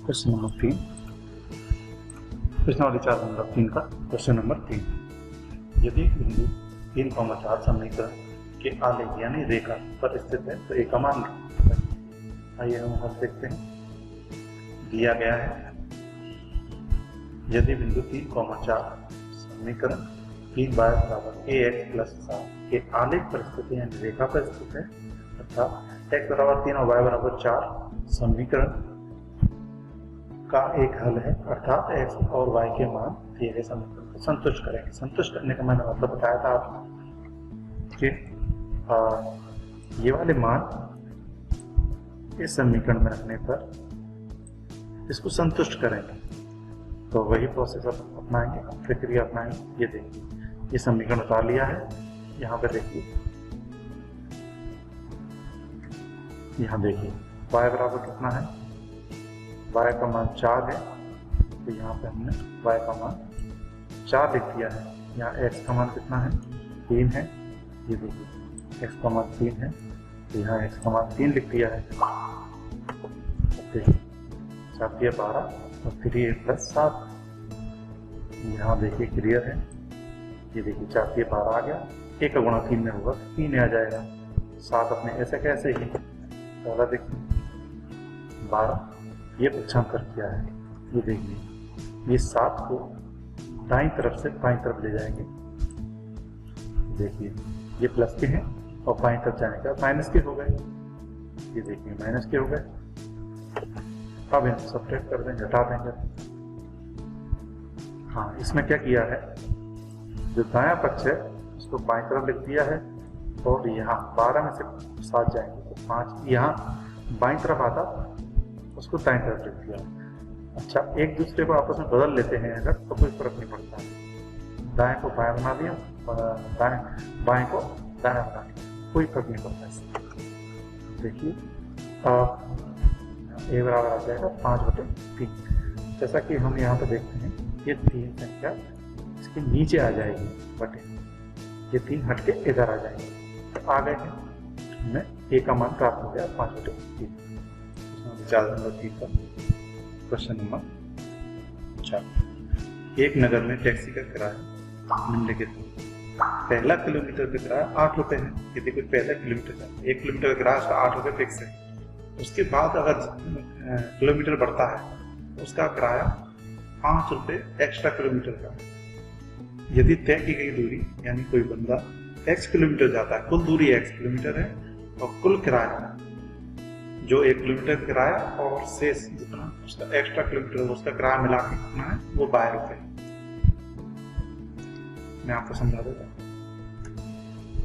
Question number 3, प्रश्नावली 4 का question number 3। यदि बिंदु 3,4 समीकरण के आलेख यानी रेखा पर स्थित है तो एक मान है। आइए हम हल देखते हैं। दिया गया है यदि बिंदु 3,4 समीकरण 3y = ax + 7 के आलेख पर स्थित है यानी रेखा पर स्थित है, अर्थात x = 3 और y = 4 समीकरण का एक हल है, अर्थात x और y के मान दिए गए समीकरण को संतुष्ट करेंगे। संतुष्ट करने का मैंने मतलब बताया था आपको कि ये वाले मान इस समीकरण में रखने पर इसको संतुष्ट करेंगे, तो वही प्रोसेस अब अपनाएंगे, प्रक्रिया अपनाएंगे। ये देखिए, ये समीकरण उतार लिया है। यहाँ पे देखिए, यहाँ देखिए y बराबर कितना है, y का मान 4 है, तो यहाँ पे हमने y का मान 4 लिख दिया है। यहाँ x का मान कितना है, 3 है। ये देखिए x का मान 3 है, तो यहाँ x का मान 3 लिख दिया है। देखिए 4 × 12 और 3 + 7। यहाँ देखिए क्लियर है। ये देखिए 4 × 12 आ गया, 1 का गुणा 3 में होगा, 3 आ जाएगा। 7 अपने ऐसे कैसे ही पहला देखिए 12, ये पक्षांतर किया है। ये देखिए ये 7 को दाईं तरफ से बाईं तरफ ले जाएंगे। देखिए ये प्लस के हैं और बाईं तरफ जाने के बाद माइनस के हो गए। ये देखिए माइनस के हो गए। अब इनको सब्ट्रैक्ट कर देंगे, घटा देंगे। हाँ, इसमें क्या किया है, जो दायां पक्ष है उसको बाईं तरफ लिख दिया है और यहाँ 12 में से 7 जाएंगे तो 5 यहाँ बाईं तरफ आता, उसको दाईं तरफ लिख दिया। अच्छा, एक दूसरे को आपस में बदल लेते हैं अगर, तो कोई फर्क नहीं पड़ता। दाएं को बाएं बना दिया, बाएं को दाएं बना दिया, कोई फर्क नहीं पड़ता इससे। देखिए a बराबर आ जाएगा 5/3। जैसा कि हम यहाँ पे देखते हैं, ये 3 संख्या इसके नीचे आ जाएगी बटे, ये 3 हट के इधर आ जाएगी। तो आ गए हैं, हमें a का मान प्राप्त हो गया 5/3। 4 नंबर 3 का क्वेश्चन नंबर 4। एक नगर में टैक्सी का किराया निम्नलिखित है। पहला किलोमीटर का किराया 8 रुपये है। ये देखो पहला किलोमीटर का 1 किलोमीटर का किराया उसका 8 रुपये फिक्स है। उसके बाद अगर किलोमीटर बढ़ता है उसका किराया 5 रुपये एक्स्ट्रा किलोमीटर का है। यदि तय की गई दूरी यानी कोई बंदा x किलोमीटर जाता है, कुल दूरी x किलोमीटर है और कुल किराया जो 1 किलोमीटर का किराया और शेष जितना उसका एक्स्ट्रा किलोमीटर उसका किराया मिला के कितना है, वो 12 रुपये। मैं आपको समझा देता हूँ।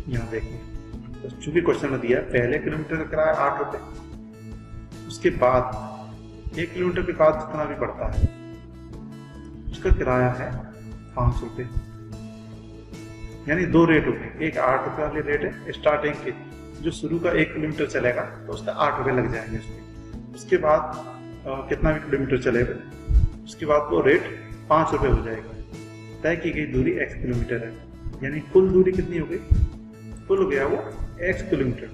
यहाँ देखिए, तो चूंकि क्वेश्चन में दिया पहले किलोमीटर का किराया 8 रुपये, उसके बाद 1 किलोमीटर के बाद जितना भी बढ़ता है उसका किराया है 5 रुपये। यानी 2 रेट हो गए। एक 8 रुपये वाली रेट है स्टार्टिंग की, जो शुरू का 1 किलोमीटर चलेगा तो उसका 8 रुपये लग जाएंगे उसके। उसके बाद कितना भी किलोमीटर चलेगा उसके बाद वो रेट 5 रुपये हो जाएगा। तय की गई दूरी x किलोमीटर है, यानी कुल दूरी कितनी हो गई, कुल हो गया वो x किलोमीटर।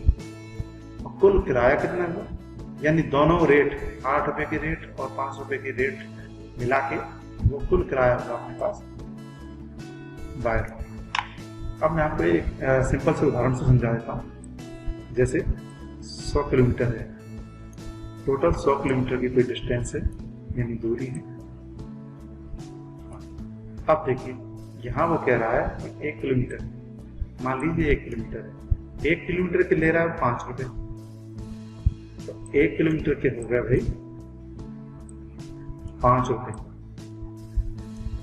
और कुल किराया कितना हुआ, यानी दोनों रेट 8 रुपये की रेट और 5 रुपये की रेट मिला के वो कुल किराया होगा अपने पास 12 रुपये। अब मैं आपको एक सिंपल से उदाहरण से समझा देता हूँ। जैसे 100 किलोमीटर है, टोटल 100 किलोमीटर की कोई डिस्टेंस है यानी दूरी है। अब देखिए यहाँ वो कह रहा है कि 1 किलोमीटर, मान लीजिए 1 किलोमीटर है, 1 किलोमीटर के ले रहा है 5 रुपये, तो 1 किलोमीटर के हो गए भाई 5 रुपये।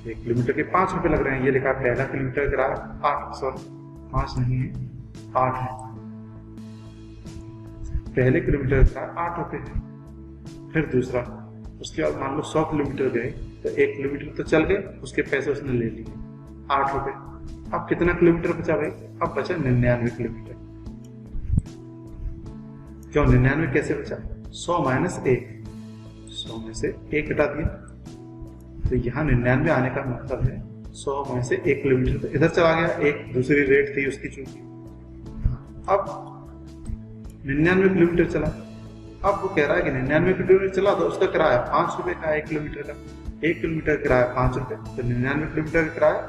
1 किलोमीटर के 5 रुपये लग रहे हैं। ये लिखा पहला किलोमीटर किराया 5 नहीं है, 8 है। पहले किलोमीटर का 8 रुपये है। फिर दूसरा, उसके बाद मान लो 100 किलोमीटर गए तो 1 किलोमीटर तो चल गए, उसके पैसे उसने ले लिए 8 रुपये। अब कितना किलोमीटर बचा भाई, अब बचा 99 किलोमीटर। क्यों 99 कैसे बचा, 100 - 1, 100 में से 1 घटा दिया, तो यहाँ 99 आने का मतलब है 100 में से 1 किलोमीटर तो इधर चला गया, एक दूसरी रेट थी उसकी चूंकि। अब 99 किलोमीटर चला, अब वो कह रहा है कि 99 किलोमीटर चला तो उसका किराया 5 रुपए का है 1 किलोमीटर का। 1 किलोमीटर का किराया 5 रुपए, तो 99 किलोमीटर का किराया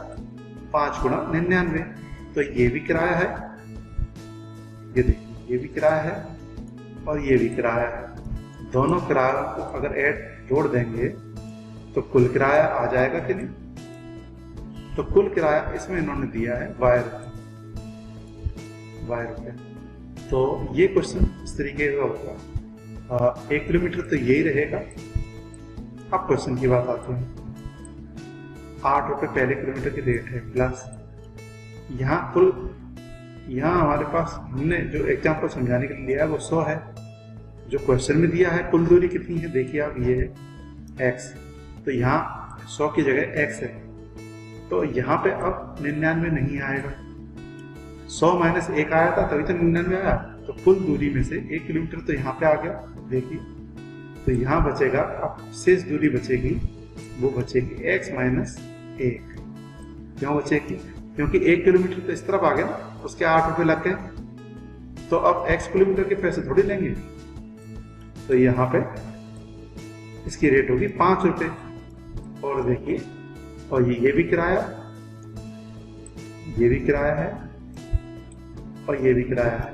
5 गुणा 99, तो ये भी किराया है, ये देखिए ये भी किराया है और ये भी किराया है। दोनों किरायों को अगर जोड़ देंगे तो कुल किराया आ जाएगा कि नहीं? तो कुल किराया इसमें इन्होंने दिया है वाई रुपए। तो ये क्वेश्चन इस तरीके का होगा। 1 किलोमीटर तो यही रहेगा। अब क्वेश्चन की बात आती है। 8 रुपए पहले किलोमीटर की रेट है प्लस यहाँ हमारे पास हमने जो एग्जाम्पल समझाने के लिए लिया है वो 100 है। जो क्वेश्चन में दिया है कुल दूरी कितनी है, देखिए आप, ये है x, तो यहाँ 100 की जगह x है, तो यहाँ पे अब 99 नहीं आएगा। 100 माइनस 1 आया था तभी तो 99 आया, तो कुल दूरी में से 1 किलोमीटर तो यहाँ पे आ गया, देखिए, तो यहाँ बचेगा, अब शेष दूरी बचेगी, वो बचेगी x माइनस 1। क्यों बचेगी? क्योंकि 1 किलोमीटर तो इस तरफ आ गया ना, उसके 8 रुपए लग गए, तो अब x किलोमीटर के पैसे थोड़ी लेंगे, तो यहाँ पे इसकी रेट होगी 5 रुपए। और देखिए, और ये भी किराया, ये भी किराया है और ये भी किराया है,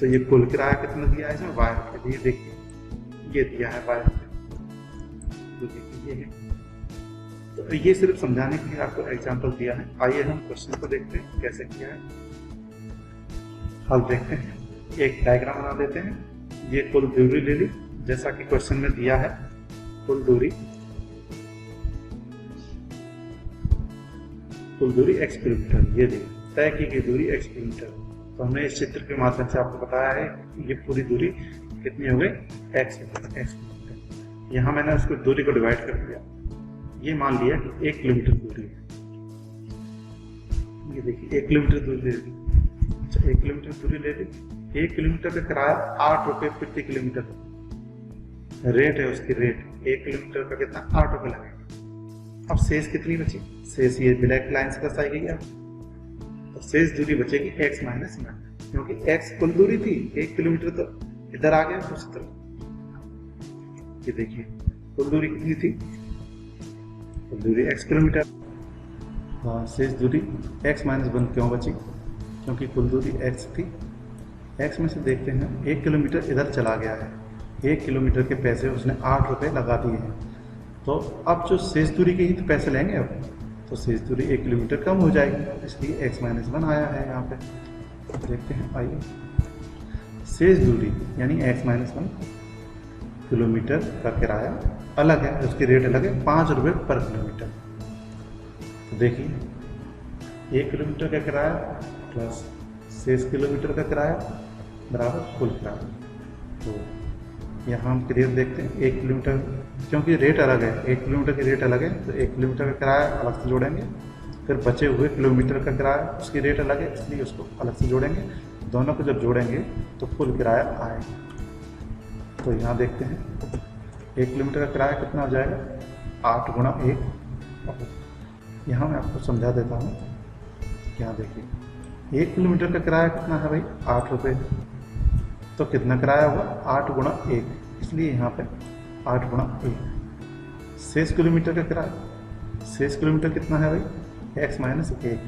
तो ये कुल किराया कितना दिया है इसमें? वाई रुपए। ये देखिए ये दिया है वाई रुपए, तो देखिए ये है। तो ये सिर्फ समझाने के लिए आपको एग्जांपल दिया है। आइए हम क्वेश्चन को देखते हैं कैसे किया है। हल देखते हैं, एक डायग्राम बना लेते हैं। ये कुल दूरी ले ली जैसा कि क्वेश्चन में दिया है, कुल दूरी x किलोमीटर, ये देखिए तय की गई दूरी x किलोमीटर। तो हमने इस चित्र के माध्यम से आपको बताया है ये पूरी दूरी कितनी हो गई, x किलोमीटर। यहाँ मैंने उसको दूरी को डिवाइड कर दिया, ये मान लिया कि 1 किलोमीटर दूरी है। ये देखिए 1 किलोमीटर दूरी ले ली, अच्छा 1 किलोमीटर दूरी ले ली। 1 किलोमीटर का किराया 8 रुपए प्रति किलोमीटर रेट है उसकी, रेट 1 किलोमीटर का कितना, 8 रुपए लगेगा। अब शेष कितनी बची? शेष ये ब्लैक लाइन से दर्शाई गई है, तो शेष दूरी बचेगी x माइनस 9, क्योंकि x कुल दूरी थी, 1 किलोमीटर तो इधर आ गया दूसरी तरफ। ये देखिए कुल दूरी कितनी थी, कुल दूरी x किलोमीटर, शेष दूरी x माइनस 1 क्यों बची? क्योंकि कुल दूरी x थी। x में से देखते हैं 1 किलोमीटर इधर चला गया है, 1 किलोमीटर के पैसे उसने 8 रुपए लगा दिए हैं, तो अब जो शेष दूरी के ही तो पैसे लेंगे अब, तो शेष दूरी 1 किलोमीटर कम हो जाएगी, इसलिए x माइनस 1 आया है यहाँ पे। देखते हैं, आइए शेष दूरी यानी x माइनस 1 किलोमीटर का किराया अलग है, उसकी रेट अलग है, 5 रुपये पर किलोमीटर। तो देखिए 1 किलोमीटर का किराया प्लस शेष किलोमीटर का किराया बराबर कुल किराया। तो यहाँ हम क्लियर देखते हैं 1 किलोमीटर, क्योंकि रेट अलग है, 1 किलोमीटर की रेट अलग है, तो 1 किलोमीटर का किराया अलग से जोड़ेंगे, फिर बचे हुए किलोमीटर का किराया उसकी रेट अलग है, इसलिए उसको अलग से जोड़ेंगे। दोनों को जब जोड़ेंगे तो कुल किराया आएगा। तो यहाँ देखते हैं 1 किलोमीटर का किराया कितना हो जाएगा, 8 गुणा 1। यहाँ मैं आपको समझा देता हूँ। यहाँ देखिए 1 किलोमीटर का किराया कितना है भाई, 8 रुपये, तो कितना किराया हुआ, 8 गुणा 1, इसलिए यहाँ पे 8 गुणा 1। शेष किलोमीटर का किराया, शेष किलोमीटर कितना है भाई, x माइनस 1।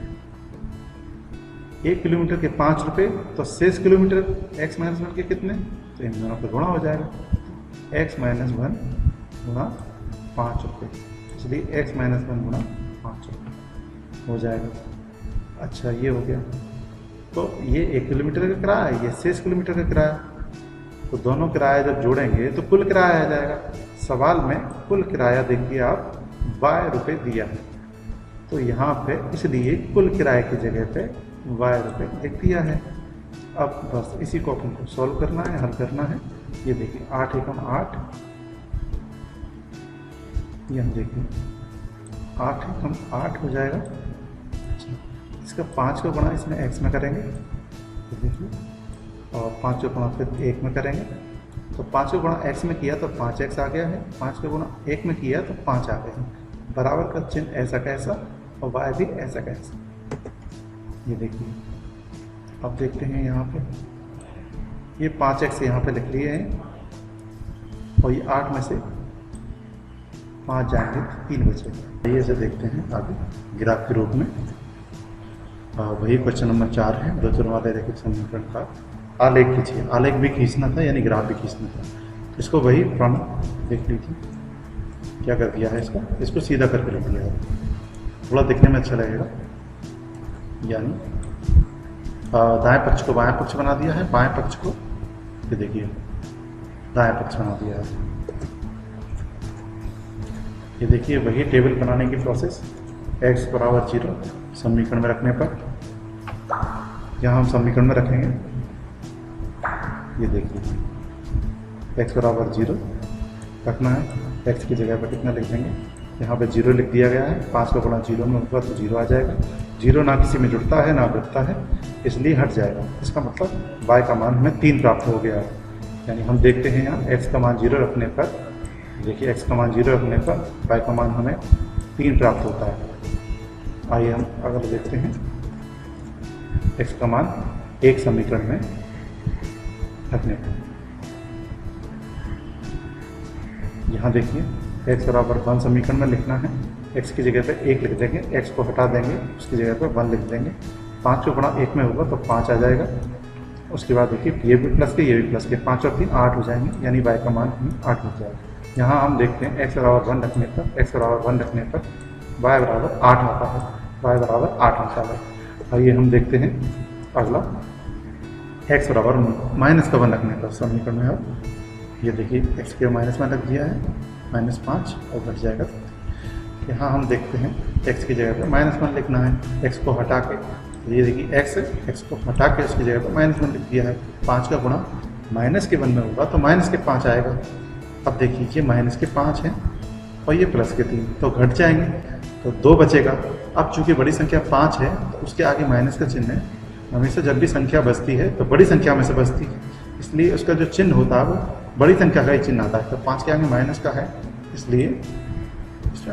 1 किलोमीटर के 5 रुपये, तो शेष किलोमीटर x माइनस 1 के कितने, तो इन दोनों पर गुणा हो जाएगा, x माइनस 1 गुणा 5 रुपये, इसलिए x माइनस 1 गुणा 5 रुपये हो जाएगा। अच्छा ये हो गया। तो ये 1 किलोमीटर का किराया है, ये शेष किलोमीटर का किराया, तो दोनों किराया जब जोड़ेंगे तो कुल किराया आ जाएगा। सवाल में कुल किराया देखिए आप वाई रुपये दिया है, तो यहाँ पे इसलिए कुल किराए की जगह पे वाई रुपये लिख दिया है। अब बस इसी को अपन को सॉल्व करना है, हल करना है। ये देखिए 8 एकम 8, यहाँ देखिए 8 एकम 8 हो जाएगा। इसका 5 को गुणा इसमें x में करेंगे, तो देखिए, और 5 को गुणा फिर 1 में करेंगे, तो 5 को गुणा x में किया तो 5x आ गया है, 5 को गुणा 1 में किया तो 5 आ गया है। बराबर का चिन्ह ऐसा कैसा और y भी ऐसा कैसा। ये देखिए अब देखते हैं यहाँ पे, ये 5x यहाँ पे लिख लिए हैं, और ये 8 में से 5 जाएंगे तो 3 बचेगा। आइए इसे देखते हैं आगे ग्राफ के रूप में। वही क्वेश्चन नंबर 4 है। दो चरों वाले रैखिक समीकरण का आलेख खींचिए। आलेख भी खींचना था यानी ग्राफ भी खींचना था। इसको वही पुराना देख लीजिए क्या कर दिया है, इसको सीधा करके रख दिया है, थोड़ा दिखने में अच्छा लगेगा। यानी दाएं पक्ष को बाएं पक्ष बना दिया है, बाएं पक्ष को ये देखिए दाएं पक्ष बना दिया है। ये देखिए वही टेबल बनाने की प्रोसेस। x बराबर 0 समीकरण में रखने पर यहाँ हम समीकरण में रखेंगे। ये देखिए x बराबर 0 रखना है, x की जगह पर कितना लिख देंगे, यहाँ पे 0 लिख दिया गया है। 5 का गुणा 0 में होगा तो 0 आ जाएगा। 0 ना किसी में जुड़ता है ना घटता है, इसलिए हट जाएगा। इसका मतलब y का मान हमें 3 प्राप्त हो गया है। यानी हम देखते हैं यहाँ x का मान 0 रखने पर, देखिए x का मान 0 रखने पर y का मान हमें 3 प्राप्त होता है। आइए हम अगर देखते हैं x का मान एक समीकरण में रखने पर, यहाँ देखिए x बराबर 1 समीकरण में लिखना है। x की जगह पे 1 लिख देंगे, x को हटा देंगे, उसकी जगह पे 1 लिख देंगे। 5 को गुणा 1 में होगा तो 5 आ जाएगा। उसके बाद देखिए ये भी प्लस के ये भी प्लस के, 5 और 3 8 हो जाएंगे, यानी y का मान 8 हो जाएगा। यहाँ हम देखते हैं x बराबर 1 रखने पर, x बराबर 1 रखने पर y बराबर 8 आता है, y बराबर 8 आता है। आइए हम देखते हैं अगला x बराबर माइनस का 1 रखने पर समीकरण में। अब ये देखिए x के माइनस में रख दिया है, -5 और घट जाएगा। यहाँ हम देखते हैं x की जगह पर -1 लिखना है, x को हटा के, ये देखिए x को हटा के उसकी जगह पर -1 लिख दिया है। 5 का गुणा माइनस के 1 में होगा तो माइनस के 5 आएगा। अब देखिए ये माइनस के 5 है और ये प्लस के 3, तो घट जाएंगे तो 2 बचेगा। अब चूंकि बड़ी संख्या 5 है तो उसके आगे माइनस का चिन्ह है। हमेशा जब भी संख्या बचती है तो बड़ी संख्या में से बचती है, इसलिए उसका जो चिन्ह होता है वो बड़ी संख्या का ही चिन्ह आता है। तो 5 के आगे माइनस का है, इसलिए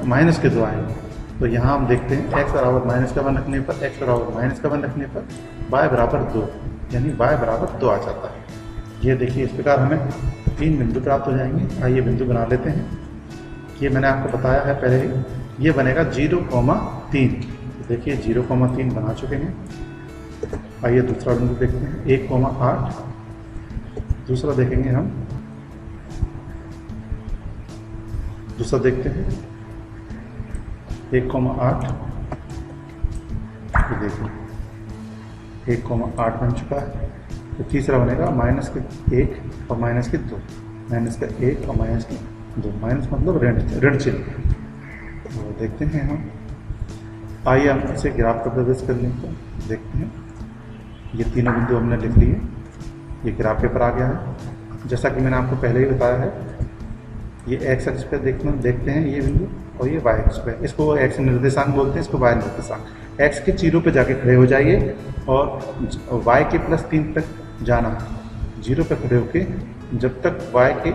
माइनस के 2 आएंगे। तो यहाँ हम देखते हैं x बराबर माइनस का 1 रखने पर, x बराबर माइनस का 1 रखने पर y बराबर 2, यानी y बराबर 2 आ जाता है। ये देखिए इस प्रकार हमें 3 बिंदु प्राप्त हो जाएंगे। आइए बिंदु बना लेते हैं। ये मैंने आपको बताया है पहले ही, ये बनेगा 0,3। देखिए 0,3 बना चुके हैं। आइए दूसरा बिंदु देखते हैं 1,8। दूसरा देखेंगे हम, दूसरा देखते हैं 1,8। ये देखिए 1,8 बन चुका है। तो तीसरा बनेगा -1 और -2, -1 और -2, माइनस मतलब ऋण चिन्ह। तो देखते हैं हम। आइए हम इसे ग्राफ पर प्रवेश करने को देखते हैं। ये तीनों बिंदु हमने लिख लिए, ये ग्राफ पेपर आ गया है। जैसा कि मैंने आपको पहले ही बताया है, ये x अक्ष पर देखते हैं ये बिंदु, और ये y अक्ष पे, इसको x निर्देशांक बोलते हैं, इसको y निर्देशांक। x के 0 पे जाके खड़े हो जाइए और y के +3 तक जाना है। 0 पे खड़े होके जब तक y के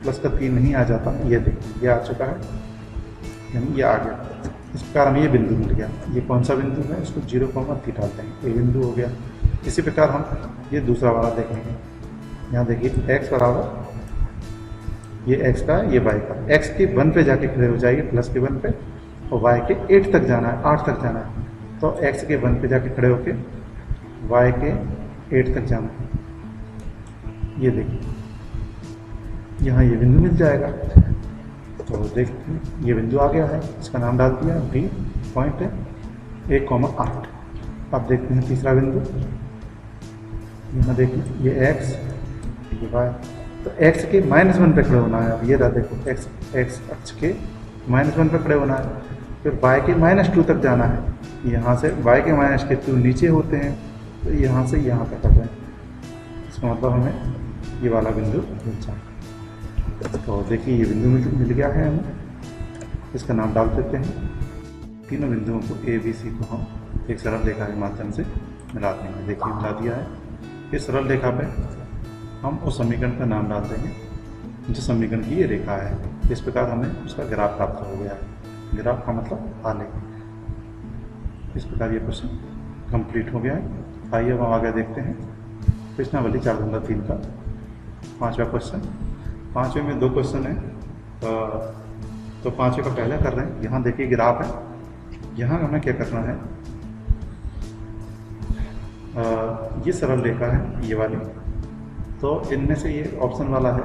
+3 नहीं आ जाता, ये देखिए ये आ चुका है, यानी ये आ गया। इस प्रकार हमें ये बिंदु मिल गया। ये कौन सा बिंदु है, इसको 0,3 डालते हैं, ये बिंदु हो गया। इसी प्रकार हम ये दूसरा वाला देखेंगे। यहाँ देखिए x बराबर, ये x का ये y का, x के 1 पे जाके खड़े हो जाइए, प्लस के 1 पे, और y के 8 तक जाना है, 8 तक जाना है। तो x के 1 पे जाके खड़े होके y के 8 तक जाना है। ये देखिए यहाँ ये बिंदु मिल जाएगा। तो देखते हैं ये बिंदु आ गया है, इसका नाम डाल दिया b पॉइंट 1,8। अब देखते हैं तीसरा बिंदु। यहाँ देखिए ये x, ये y। तो x के -1 पे खड़े होना है। अब ये रहा देखो x अक्ष के -1 पे खड़े होना है। फिर y के -2 तक जाना है। यहाँ से y के -2 नीचे होते हैं, तो यहाँ से यहाँ तक आ जाए। इसका मतलब हमें ये वाला बिंदु मिल जाए। तो देखिए ये बिंदु मिल गया है हमें, इसका नाम डाल देते हैं। तीनों बिंदुओं को a b c को हम एक सरल रेखा के माध्यम से मिला देंगे। देखिए मिला दिया है। इस सरल रेखा पे हम उस समीकरण का नाम डाल देंगे जिस समीकरण की ये रेखा है। इस प्रकार हमें उसका ग्राफ प्राप्त हो गया है। ग्राफ का मतलब आलेख। इस प्रकार ये क्वेश्चन कंप्लीट हो गया है। आइए अब हम आगे देखते हैं कृष्णावली 4.3 का 5वां क्वेश्चन। पांचवें में 2 क्वेश्चन है, तो पांचवें का पहला कर रहे हैं। यहाँ देखिए ग्राफ है, यहाँ हमें क्या करना है, ये सरल रेखा है ये वाली, तो इनमें से ये ऑप्शन वाला है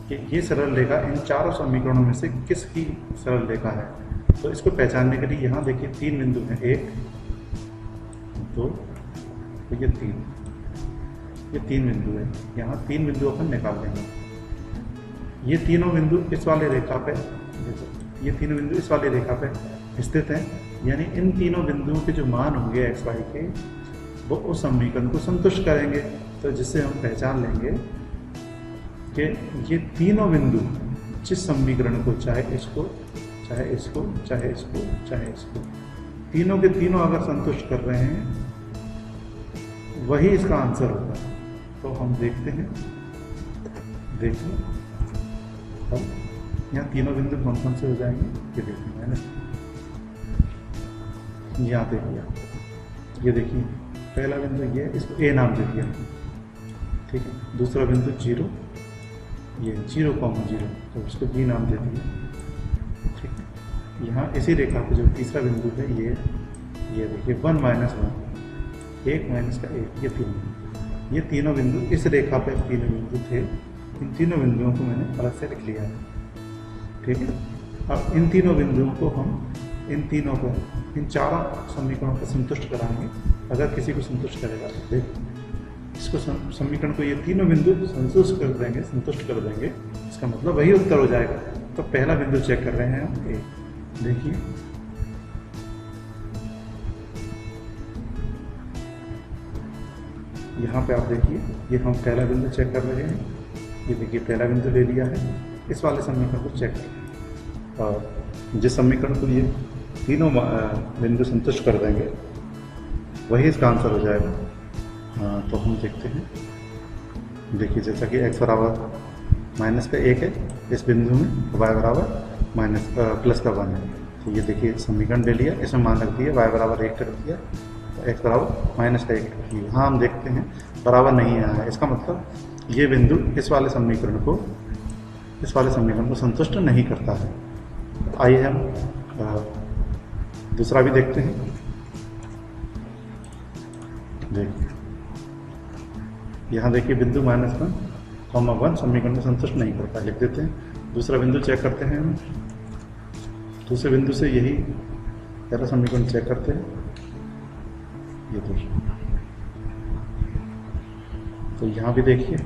कि ये सरल रेखा इन चारों समीकरणों में से किसकी सरल रेखा है। तो इसको पहचानने के लिए यहाँ देखिए 3 बिंदु हैं, 1 2 ये 3, ये 3 बिंदु है। यहाँ 3 बिंदु अपन निकाल लेंगे। ये तीनों बिंदु इस वाले रेखा पे, ये तीनों बिंदु इस वाली रेखा पे स्थित हैं, यानी इन तीनों बिंदुओं के जो मान होंगे एक्स वाई के, वो उस समीकरण को संतुष्ट करेंगे। तो जिससे हम पहचान लेंगे कि ये तीनों बिंदु जिस समीकरण को, चाहे इसको चाहे इसको चाहे इसको चाहे इसको, तीनों के तीनों अगर संतुष्ट कर रहे हैं, वही इसका आंसर होगा। तो हम देखते हैं, देखिए अब यहाँ तीनों बिंदु कौन कौन से हो जाएंगे, ये देखिए मैंने यहाँ देखिए, ये देखिए पहला बिंदु ये, इसको ए नाम दे दिया, ठीक है। दूसरा बिंदु 0, ये 0,0, तो उसको बी नाम दे दिया, ठीक है। यहाँ इसी रेखा पे जो तीसरा बिंदु है ये देखिए 1 - 1, 1 - 1, ये तीनों बिंदु इस रेखा पे तीनों बिंदु थे। इन तीनों बिंदुओं को मैंने अलग से लिख लिया है, ठीक है। अब इन तीनों बिंदुओं को हम इन चारों समीकरणों को संतुष्ट कराएंगे। अगर किसी को संतुष्ट करेगा तो देखो, इसको समीकरण को ये तीनों बिंदु संतुष्ट कर देंगे, इसका मतलब वही उत्तर हो जाएगा। तो पहला बिंदु चेक कर रहे हैं हम, ए, देखिए यहाँ पे आप देखिए, ये हम पहला बिंदु चेक कर रहे हैं। ये देखिए पहला बिंदु ले लिया है, इस वाले समीकरण को चेक करें, और जिस समीकरण को ये तीनों बिंदु संतुष्ट कर देंगे, वही इसका आंसर हो जाएगा। तो हम देखते हैं, देखिए जैसा कि x बराबर -1 है इस बिंदु में, y बराबर +1 है। तो ये देखिए समीकरण ले लिया, इसमें मान रख दिया, y बराबर 1 कर दिया, तो x बराबर -1। यहाँ हम देखते हैं बराबर नहीं आया है, इसका मतलब ये बिंदु इस वाले समीकरण को संतुष्ट नहीं करता है। आइए हम दूसरा भी देखते हैं। देखिए यहाँ देखिए बिंदु -1,1 समीकरण को संतुष्ट नहीं करता, लिख देते हैं। दूसरा बिंदु चेक करते हैं हम, दूसरे बिंदु से यही पहला समीकरण चेक करते हैं, ये देखिए। तो यहाँ भी देखिए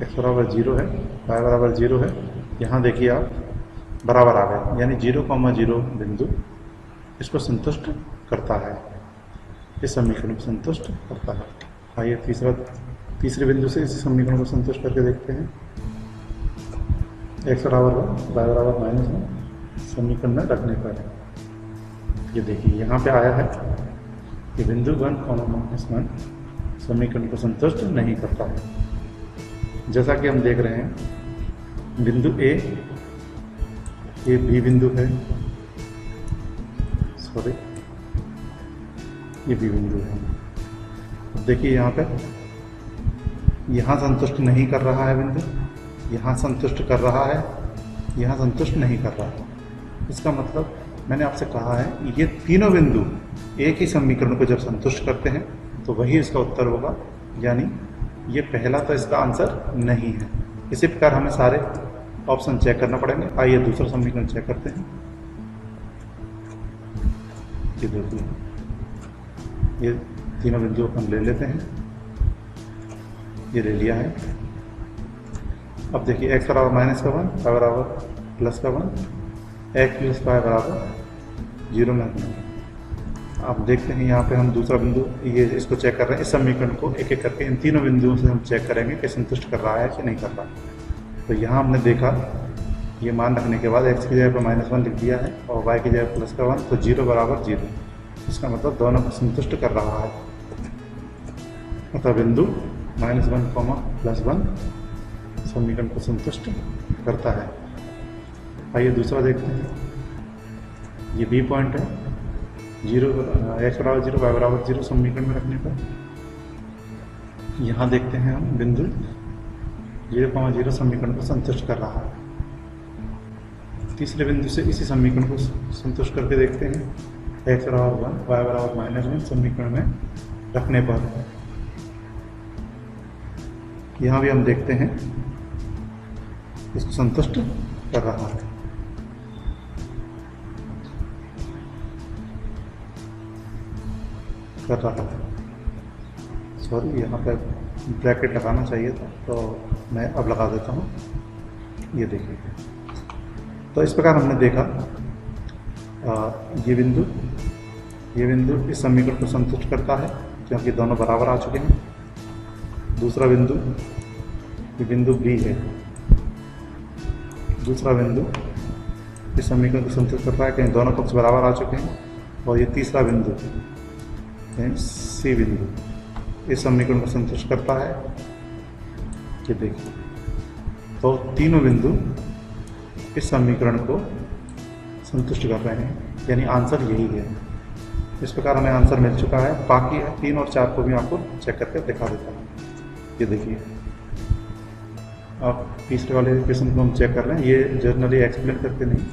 x बराबर 0 है, y बराबर 0 है। यहाँ देखिए आप बराबर आ गए, यानी 0,0 बिंदु इसको संतुष्ट करता है, इस समीकरण को संतुष्ट करता है। आइए तीसरे बिंदु से इस समीकरण को संतुष्ट करके देखते हैं। x बराबर 1, y बराबर -1 समीकरण में रखने पर ये देखिए यहाँ पे आया है कि बिंदु 1,-1 समीकरण को संतुष्ट नहीं करता है। जैसा कि हम देख रहे हैं, बिंदु ए, ये बी बिंदु है, सॉरी ये बी बिंदु है। देखिए यहाँ पे, यहाँ संतुष्ट नहीं कर रहा है बिंदु, यहाँ संतुष्ट कर रहा है, यहाँ संतुष्ट नहीं कर रहा है। इसका मतलब मैंने आपसे कहा है, ये तीनों बिंदु एक ही समीकरण को जब संतुष्ट करते हैं तो वही इसका उत्तर होगा, यानी ये पहला तो इसका आंसर नहीं है। इसी प्रकार हमें सारे ऑप्शन चेक करना पड़ेंगे। आइए दूसरा समीकरण चेक करते हैं। ये देखिए, ये तीनों बिंदु अपन ले लेते हैं, ये ले लिया है। अब देखिए x बराबर -1, y बराबर +1, x + y बराबर 0 में रखना है। आप देखते हैं यहाँ पे हम दूसरा बिंदु ये इसको चेक कर रहे हैं। इस समीकरण को एक एक करके इन तीनों बिंदुओं से हम चेक करेंगे कि संतुष्ट कर रहा है कि नहीं कर रहा। तो यहाँ हमने देखा, ये मान रखने के बाद x की जगह पर -1 लिख दिया है और y की जगह +1, तो 0 बराबर 0। इसका मतलब दोनों को संतुष्ट कर रहा है। अतः बिंदु -1, +1 समीकरण को संतुष्ट करता है। आइए दूसरा देखते हैं। ये बी पॉइंट है, 0 x बराबर 0, y बराबर 0 समीकरण में रखने पर। यहाँ देखते हैं हम बिंदु 0,0 समीकरण को संतुष्ट कर रहा है। तीसरे बिंदु से इसी समीकरण को संतुष्ट करके देखते हैं। x बराबर 1, y बराबर -1 समीकरण में रखने पर यहाँ भी हम देखते हैं इसको संतुष्ट कर रहा है। सॉरी, यहाँ पर ब्रैकेट लगाना चाहिए था, तो मैं अब लगा देता हूँ। ये देखिए, तो इस प्रकार हमने देखा ये बिंदु इस समीकरण को संतुष्ट करता है क्योंकि दोनों बराबर आ चुके हैं। दूसरा बिंदु, ये बिंदु बी है, दूसरा बिंदु इस समीकरण को संतुष्ट करता है क्योंकि दोनों पक्ष बराबर आ चुके हैं। और ये तीसरा बिंदु, सी बिंदु, इस समीकरण को संतुष्ट करता है। ये देखिए, तो तीनों बिंदु इस समीकरण को संतुष्ट कर रहे हैं, यानी आंसर यही है। इस प्रकार हमें आंसर मिल चुका है। बाकी 3 और 4 को भी आपको चेक करके दिखा देता हूँ। ये देखिए, आप तीसरे वाले क्वेश्चन को हम चेक कर रहे हैं। ये जर्नली एक्सप्लेन करके नहीं,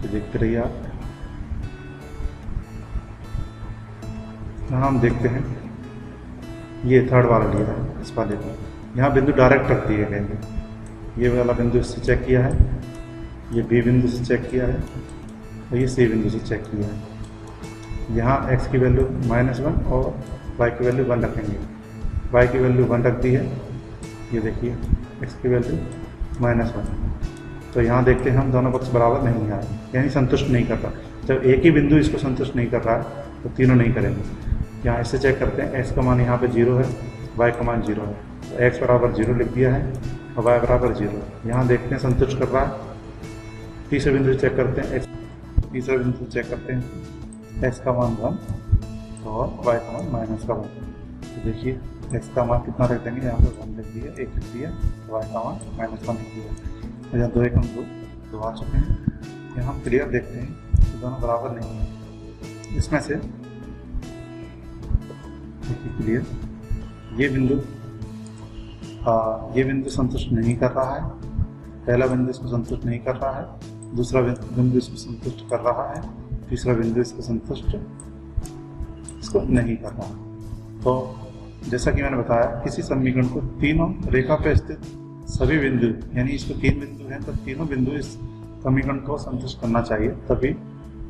देखते रहिए आप। यहाँ हम देखते हैं, ये थर्ड वाला लिया है, इस वाले को यहाँ बिंदु डायरेक्ट रख दिए गए हैं। ये वाला बिंदु इससे चेक किया है, ये बी बिंदु से चेक किया है और ये सी बिंदु से चेक किया है। यहाँ x की वैल्यू -1 और y की वैल्यू 1 रखेंगे। y की वैल्यू 1 रख दी है, ये देखिए x की वैल्यू -1। तो यहाँ देखते हैं हम दोनों पक्ष बराबर नहीं आए, यानी संतुष्ट नहीं कर रहा। जब एक ही बिंदु इसको संतुष्ट नहीं कर रहा है तो तीनों नहीं करेंगे। यहाँ इससे चेक करते हैं, x का मान यहाँ पे 0 है, y का मान 0 है, तो x बराबर 0 लिख दिया है और y बराबर 0। यहाँ देखते हैं संतुष्ट कर रहा है। तीसरे बिंदु चेक करते हैं, तीसरे बिंदु चेक करते हैं, x का मान 1 और y का मान -1। तो देखिए x का मान कितना रख देंगे, यहाँ पर 1 लिख दिया, 1 लिख दिया, y का मान -1 लिख दिया। यहाँ 2 1 2 आ चुके हैं। यहाँ हम क्लियर देखते हैं कि दोनों बराबर नहीं है। इसमें से देखिए क्लियर, ये बिंदु संतुष्ट नहीं कर रहा है। पहला बिंदु इसको संतुष्ट नहीं कर रहा है, दूसरा बिंदु इसको संतुष्ट कर रहा है, तीसरा बिंदु इसको संतुष्ट नहीं कर रहा। तो जैसा कि मैंने बताया, किसी समीकरण को तीनों रेखा पर स्थित सभी बिंदु, यानी इसको 3 बिंदु हैं, तो तीनों बिंदु इस समीकरण को संतुष्ट करना चाहिए, तभी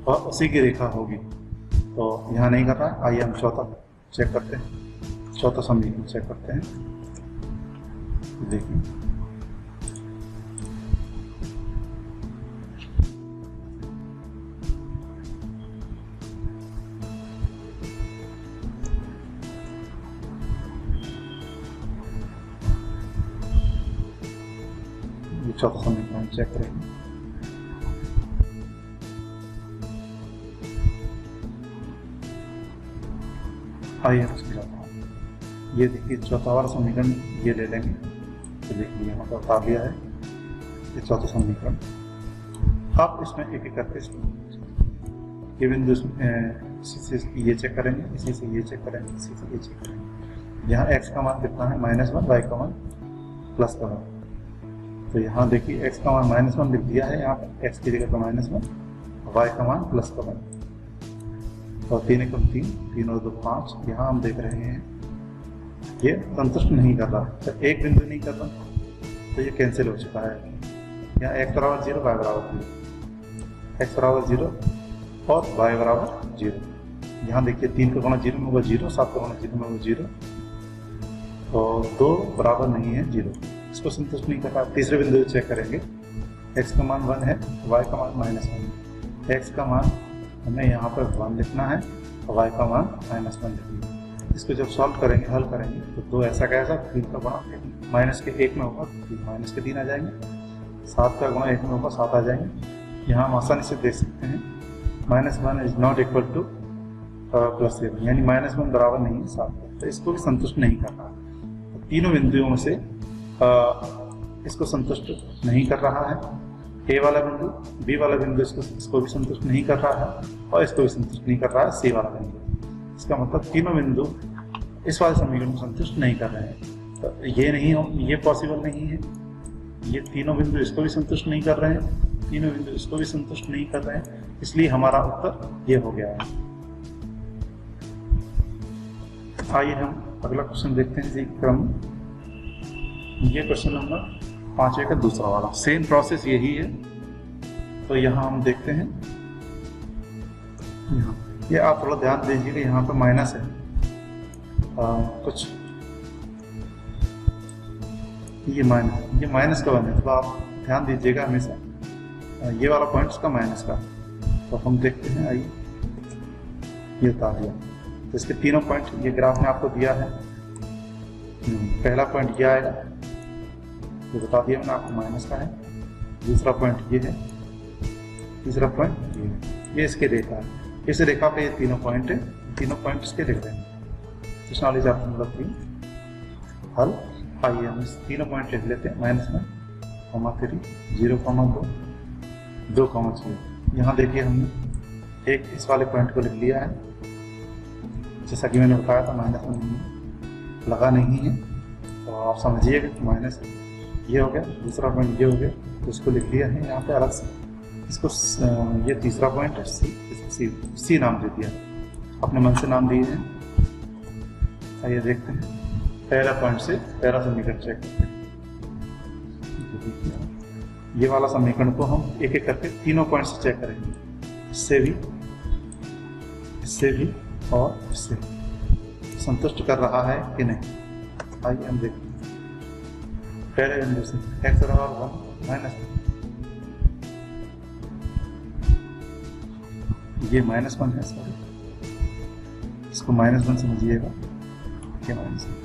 वह उसी की रेखा होगी। तो यहाँ नहीं कर रहा है। आइए हम चौथा चेक करते हैं, चौथा समीकरण चेक करते हैं। देखिए, चौथा समीकरण चेक करेंगे। आइए समझाता हूँ। ये देखिए चौथा वाला समीकरण ये ले लेंगे। तो देखिए यहाँ पर बता दिया है ये चौथा समीकरण। आप इसमें एक एक करके ये बिंदु इसी से ये चेक करेंगे, इसी से ये चेक करेंगे, इसी से ये चेक करेंगे। यहाँ x का मान कितना है, -1, y का मान +1। तो यहाँ देखिए x का मान -1 लिख दिया है, यहाँ पर x की जगह पर -1, y का मान +1। और 3 × 3, 3 और 2 5। यहाँ हम देख रहे हैं ये संतुष्ट नहीं कर रहा। तो एक बिंदु नहीं कर रहा तो ये कैंसिल हो चुका है। यहाँ x बराबर 0, y बराबर 0, x बराबर 0 और y बराबर 0। यहाँ देखिए 3 का गुणा 0 में होगा 0, 7 का गुणा 0 में होगा 0 और 2 बराबर नहीं है 0, इसको संतुष्ट नहीं कर रहा। तीसरे बिंदु चेक करेंगे, x का मान 1 है, y का मान -1 है। x का मान हमें यहाँ पर 1 लिखना है और y का मान -1 लिखना है। इसको जब सॉल्व करेंगे, हल करेंगे, तो 2 ऐसा कैसा, 3 का गुणा माइनस के 1 में होगा, माइनस के 3 आ जाएंगे, 7 का गुणा 1 में होगा, 7 आ जाएंगे। यहाँ हम आसानी से देख सकते हैं -1 इज नॉट इक्वल टू +7, यानी -1 बराबर नहीं है 7 का। तो इसको भी संतुष्ट नहीं कर रहा। तो तीनों बिंदुओं से इसको संतुष्ट नहीं कर रहा है। ए वाला बिंदु, बी वाला बिंदु इसको भी संतुष्ट नहीं कर रहा है और इसको भी संतुष्ट नहीं कर रहा है सी वाला बिंदु। इसका मतलब तीनों बिंदु इस वाले समीकरण को संतुष्ट नहीं कर रहे हैं। तो ये नहीं हो, ये पॉसिबल नहीं है। ये तीनों बिंदु इसको भी संतुष्ट नहीं कर रहे हैं, तीनों बिंदु इसको भी संतुष्ट नहीं कर रहे हैं, इसलिए हमारा उत्तर ये हो गया है। आइए हम अगला क्वेश्चन देखते हैं इसी क्रम। ये क्वेश्चन नंबर 5वें का दूसरा वाला, सेम प्रोसेस यही है। तो यहाँ हम देखते हैं, यहाँ ये आप थोड़ा ध्यान दीजिएगा, यहाँ पर माइनस है कुछ, ये माइनस का बने, तो आप ध्यान दीजिएगा हमेशा ये वाला पॉइंट इसका माइनस का। तो हम देखते हैं, आइए ये बता दिया। तो इसके तीनों पॉइंट ये ग्राफ में आपको दिया है। पहला पॉइंट ये आएगा, ये बता दिया मैंने आपको, माइनस का है। दूसरा पॉइंट ये है, तीसरा पॉइंट ये है। ये इसकी रेखा है, इस रेखा पे ये तीनों पॉइंट है, तीनों पॉइंट इसके लिख रहे हैं। इस नॉलेज आपको मतलब की हल। आइए हम इस तीनों पॉइंट लिख लेते हैं, -1, -3, 0, 2, 0। यहाँ देखिए हमने एक इस वाले पॉइंट को लिख लिया है, जैसा कि मैंने बताया था -1 लगा नहीं है, तो आप समझिएगा कि माइनस ये हो गया। दूसरा पॉइंट ये हो गया, तो इसको लिख लिया है यहाँ पे अलग से। इसको ये तीसरा पॉइंट है, सी नाम दे दिया, अपने मन से नाम दिए हैं। आइए देखते हैं, पहला पॉइंट से पहला समीकरण चेक करते हैं। ये वाला समीकरण को हम एक एक करके तीनों पॉइंट से चेक करेंगे, इससे भी और इससे भी संतुष्ट कर रहा है कि नहीं। आइए हम देखते हैं, पहले बिंदु से x बराबर 1 ये -1 है, सॉरी, इसको -1 समझिएगा, ये माइनस है।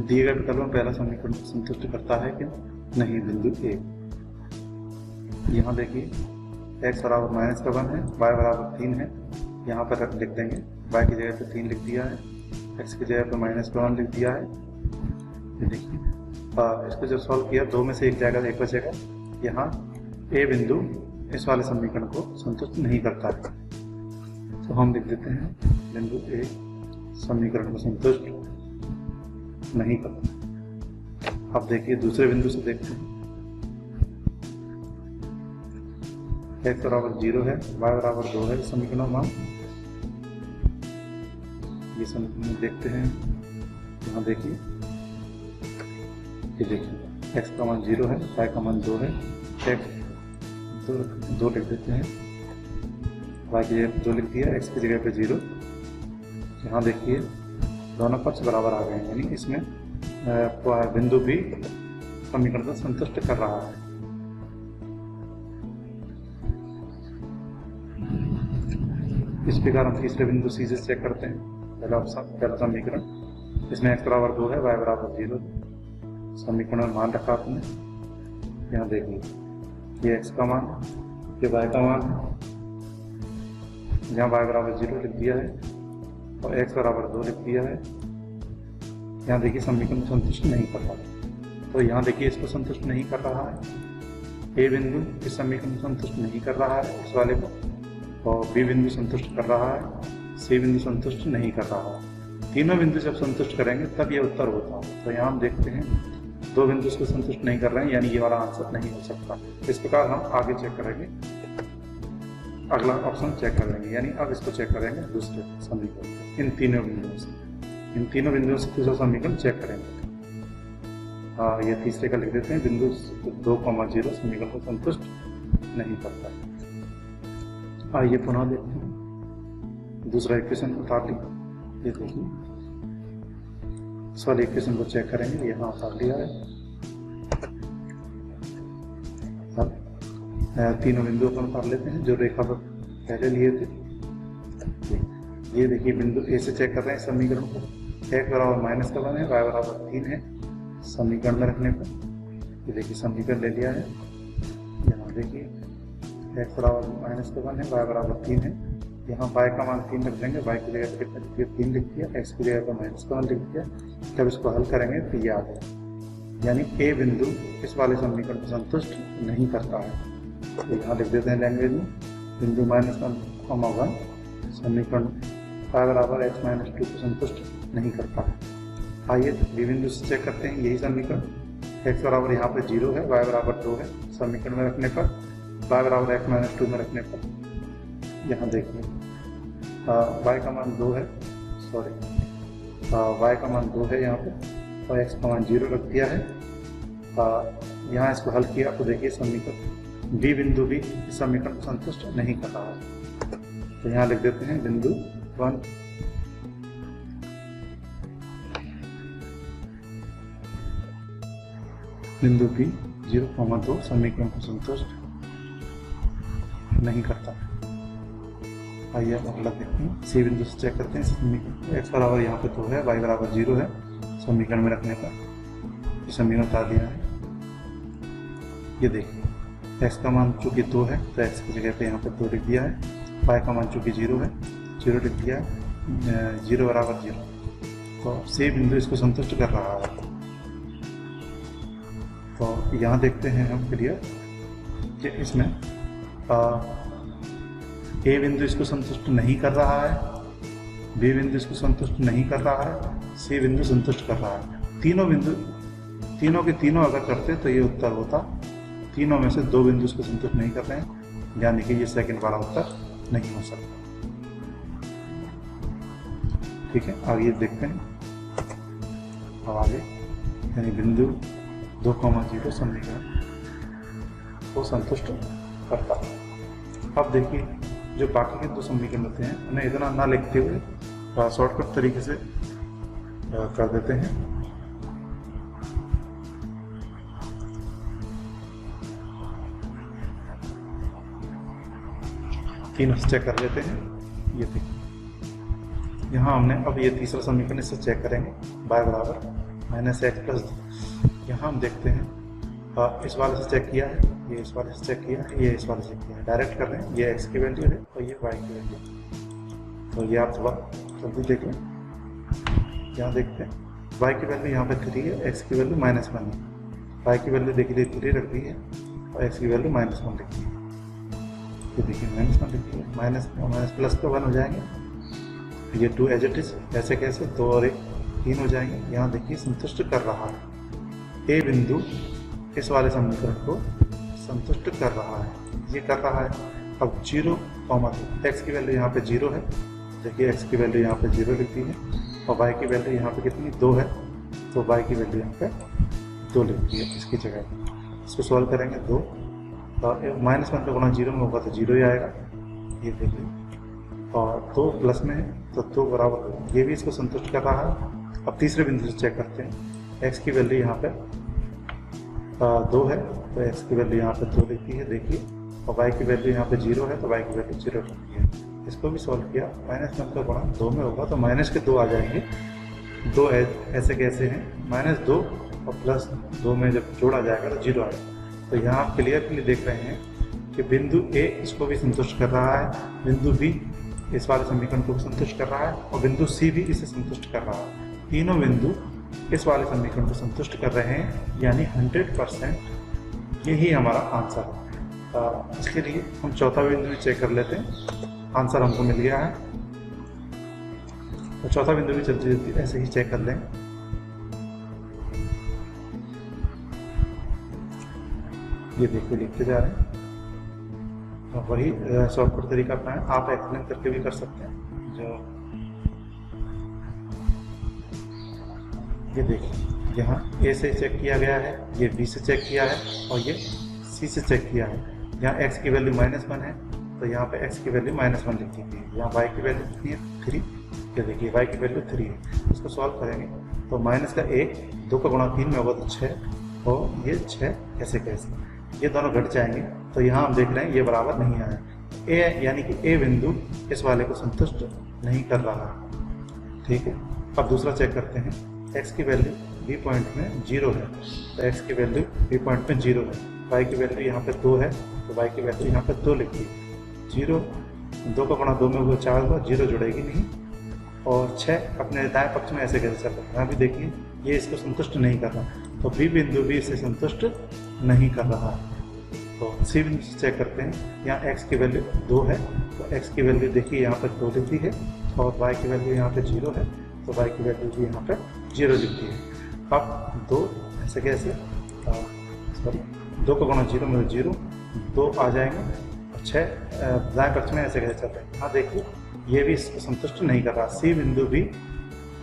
दिए गए विकल्प में पहला समीकरण को संतुष्ट करता है कि नहीं, बिंदु ए। यहाँ देखिए x बराबर -1 है, y बराबर 3 है, यहाँ पर लिख देंगे, y की जगह पे 3 लिख दिया है, x की जगह पे -1 लिख दिया है। ये देखिए इसको जब सॉल्व किया, 2 में से एक जाएगा, 1 बचेगा। यहाँ ए बिंदु इस वाले समीकरण को संतुष्ट नहीं करता है, तो हम लिख देते हैं बिंदु ए समीकरण को संतुष्ट नहीं करता। अब देखिए दूसरे बिंदु से देखते हैं, x बराबर 0 है, y बराबर 2 है, समीकरण मान ये समीकरण देखते हैं। यहाँ देखिए, ये देखिए x का मान 0 है, y का मान 2 है, x 2 लिख देते हैं, y की जगह 2 लिख दिया, x की जगह पे 0। यहाँ देखिए दोनों पक्ष बराबर आ गए हैं, यानी इसमें बिंदु भी समीकरण को संतुष्ट कर रहा है। इस प्रकार हम तीसरे बिंदु सी से चेक करते हैं। पहला समीकरण, इसमें x बराबर 2 है, y बराबर 0, समीकरण में मान रखा आपने। यहाँ देखिए ये x का मान, ये y का मान है, जहाँ y बराबर 0 लिख दिया है और x बराबर 2 लिख दिया है। यहाँ देखिए समीकरण संतुष्ट नहीं कर रहा, तो यहाँ देखिए इसको संतुष्ट नहीं कर रहा है। ए बिंदु इस समीकरण को संतुष्ट नहीं कर रहा है, इस वाले को, और बी बिंदु संतुष्ट कर रहा है, सी बिंदु संतुष्ट नहीं कर रहा है। तीनों बिंदु जब संतुष्ट करेंगे तब ये उत्तर होता है। तो यहाँ हम देखते हैं 2 बिंदु इसको संतुष्ट नहीं कर रहे हैं, यानी ये वाला आंसर नहीं हो सकता। इस प्रकार हम आगे चेक करेंगे, अगला ऑप्शन चेक करेंगे, यानी अब इसको चेक करेंगे दूसरे समीकरण, इन तीनों बिंदुओं से दूसरा समीकरण चेक करेंगे। ये तीसरे का लिख देते हैं, बिंदु 2,0 समीकरण को संतुष्ट नहीं करता। आइए पुनः देखते हैं, दूसरा इक्वेशन उतार लिया, ये देखिए इस वाले इक्वेशन को चेक करेंगे, यहाँ उतार लिया है। अब तीनों बिंदुओं को उतार लेते हैं जो रेखा पर पहले लिए थे। ये देखिए बिंदु ए से चेक कर रहे हैं समीकरण को, x बराबर -1 है, y बराबर 3 है, समीकरण में रखने पर ये देखिए समीकरण ले लिया है। यहाँ देखिए x बराबर -1 है, y बराबर 3 है, यहाँ y का मान 3 रख देंगे, y की जगह पर कितना लिख दिया 3 लिख दिया, x की जगह पर माइनस का 1 लिख दिया। जब इसको हल करेंगे तो ये आ गया, यानी ए बिंदु इस वाले समीकरण को संतुष्ट नहीं करता है। तो यहाँ लिख देते हैं लैंग्वेज में, बिंदु -1, समीकरण y बराबर x-2 को संतुष्ट नहीं करता है। आइए बी बिंदु से चेक करते हैं, यही समीकरण x बराबर यहाँ पे 0 है, y बराबर 2 है, समीकरण में रखने पर y बराबर x-2 में रखने पर यहाँ देखिए y का मान 2 है, y का मान 2 है यहाँ पे, और x का मान 0 रख दिया है। यहाँ इसको हल किया तो देखिए समीकरण बी बिंदु भी इस समीकरण को संतुष्ट नहीं कर रहा है। तो यहाँ लिख देते हैं बिंदु 1 बिंदु बी 0,2 समीकरण को संतुष्ट नहीं करता है। आइए अगला देखते हैं, सी बिंदु से चेक करते हैं समीकरण। x बराबर यहाँ पे 2 है, y बराबर 0 है, समीकरण में रखने पर समीकरण बता दिया है। ये देखिए x का मान चूंकि 2 है तो x की जगह पे यहाँ पे 2 लिख दिया है, y का मान चूंकि 0 है 0 लिख दिया है, 0 बराबर 0। तो सी बिंदु इसको संतुष्ट कर रहा है। तो यहाँ देखते हैं हम क्लियर कि इसमें ए बिंदु इसको संतुष्ट नहीं कर रहा है, बी बिंदु इसको संतुष्ट नहीं कर रहा है, सी बिंदु संतुष्ट कर रहा है। तीनों के तीनों अगर करते तो ये उत्तर होता, तीनों में से 2 बिंदु इसको संतुष्ट नहीं कर रहे हैं, यानी कि ये सेकंड वाला उत्तर नहीं हो सकता। ठीक है, आगे देखते हैं। अब आगे यानी बिंदु 2,0 समीकरण को संतुष्ट करता है। अब देखिए जो बाकी के 2 समीकरण होते हैं उन्हें इतना ना लिखते हुए शॉर्टकट तरीके से कर देते हैं। तीनों से चेक कर लेते हैं। ये देखिए यहाँ हमने अब ये तीसरा समीकरण इससे चेक करेंगे, y बराबर -x+2। यहाँ हम देखते हैं इस वाले से चेक किया है, ये इस वाले से चेक किया है, ये इस वाले से किया है, डायरेक्ट कर रहे हैं। ये x की वैल्यू है और ये y की वैल्यू है। तो ये आप थोड़ा जल्दी देख लें। यहाँ देखते हैं y की वैल्यू यहाँ पे 3 है, x की वैल्यू -1 है। y की वैल्यू देखिए 3 रख दी है और x की वैल्यू -1 लिख दी है। तो देखिए -1 लिख दी है, माइनस प्लस तो 1 हो जाएंगे। ये 2 एज इट इज, ऐसे कैसे 2 और 1 3 हो जाएंगे। यहाँ देखिए संतुष्ट कर रहा है, ए बिंदु इस वाले समीकरण को संतुष्ट कर रहा है, ये कर रहा है। अब 0,2 x की वैल्यू यहाँ पे 0 है, देखिए x की वैल्यू यहाँ पे 0 लिख दी है और y की वैल्यू यहाँ पे कितनी 2 है, तो y की वैल्यू यहाँ पे 2 लिख दी है इसकी जगह। इसको सॉल्व करेंगे 2 और -1 का गुणा 0 में होगा तो 0 ही आएगा, ये देखिए। और 2 प्लस में है तो 2 बराबर, ये भी इसको संतुष्ट कर रहा है। अब तीसरे बिंदु से चेक करते हैं, x की वैल्यू यहाँ पे 2 है तो x की वैल्यू यहाँ पे 2 लिखी है देखिए, और y की वैल्यू यहाँ पे 0 है तो y की वैल्यू 0 लिखी है। इसको भी सॉल्व किया, -1 का गुणा 2 में होगा तो माइनस के 2 आ जाएंगे। 2 ऐसे कैसे हैं, -2 और +2 में जब जोड़ा जाएगा तो 0 आएगा। तो यहाँ आप क्लियरली देख रहे हैं कि बिंदु A इसको भी संतुष्ट कर रहा है, बिंदु B इस वाले समीकरण को भी संतुष्ट कर रहा है और बिंदु C भी इसे संतुष्ट कर रहा है। तीनों बिंदु इस वाले समीकरण को संतुष्ट कर रहे हैं, यानी 100% यही हमारा आंसर है। इसके लिए हम चौथा बिंदु भी चेक कर लेते हैं, आंसर हमको मिल गया है। तो चौथा बिंदु भी जल्दी जल्दी ऐसे ही चेक कर लें। ये देखिए लिखते जा रहे हैं, वही शॉर्टकट तरीका अपना है, आप एक्सप्लेन करके भी कर सकते हैं। जो ये देखिए यहाँ A से चेक किया गया है, ये B से चेक किया है और ये C से चेक किया है। यहाँ x की वैल्यू -1 है तो यहाँ पे x की वैल्यू -1 लिख दी है। यहाँ y की वैल्यू कितनी है 3, ये देखिए y की वैल्यू 3 है। इसको सॉल्व करेंगे तो माइनस का 1 2 का गुणा 3 में होगा तो 6 और ये 6 ऐसे कैसे, ये दोनों घट जाएंगे। तो यहाँ हम देख रहे हैं ये बराबर नहीं आया, ए यानी कि ए बिंदु इस वाले को संतुष्ट नहीं कर रहा। ठीक है, अब दूसरा चेक करते हैं, x की वैल्यू बी पॉइंट में 0 है तो x की वैल्यू बी पॉइंट में 0 है, y की वैल्यू यहाँ पे 2 है तो y की वैल्यू यहाँ पे 2 लिखी, 0 2 का गुणा 2 में वो 4 होगा, 0 जुड़ेगी नहीं। और 6 अपने दाएं पक्ष में ऐसे कैसे चल रहा है, यहाँ भी देखिए ये इसको संतुष्ट नहीं कर रहा, तो बी बिंदु भी इसे संतुष्ट नहीं कर रहा है। तो सी बिंदु से चेक करते हैं, यहाँ x की वैल्यू 2 है, तो x की वैल्यू देखिए यहाँ पर 2 लिखी है, और y की वैल्यू यहाँ पे 0 है, तो y की वैल्यू भी यहाँ पे 0 लिखी है। अब 2 ऐसे कैसे, सॉरी 2 का गुणा 0 में 0, 2 आ जाएंगे, और 6 दाएं पक्ष में ऐसे कैसे चल रहे हैं। हाँ देखिए ये भी इसको संतुष्ट नहीं कर रहा, सी बिंदु भी,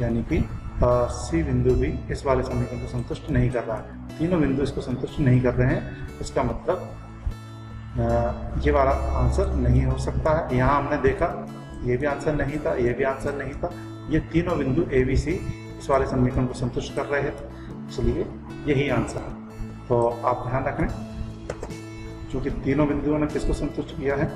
यानी कि सी बिंदु भी इस वाले समीकरण को संतुष्ट नहीं कर रहा है। तीनों बिंदु इसको संतुष्ट नहीं कर रहे हैं, इसका मतलब ये वाला आंसर नहीं हो सकता है। यहाँ हमने देखा ये भी आंसर नहीं था, ये भी आंसर नहीं था, ये तीनों बिंदु ए बी सी इस वाले समीकरण को संतुष्ट कर रहे थे, इसलिए यही आंसर है। तो आप ध्यान रखें, क्योंकि तीनों बिंदुओं ने किसको संतुष्ट किया है,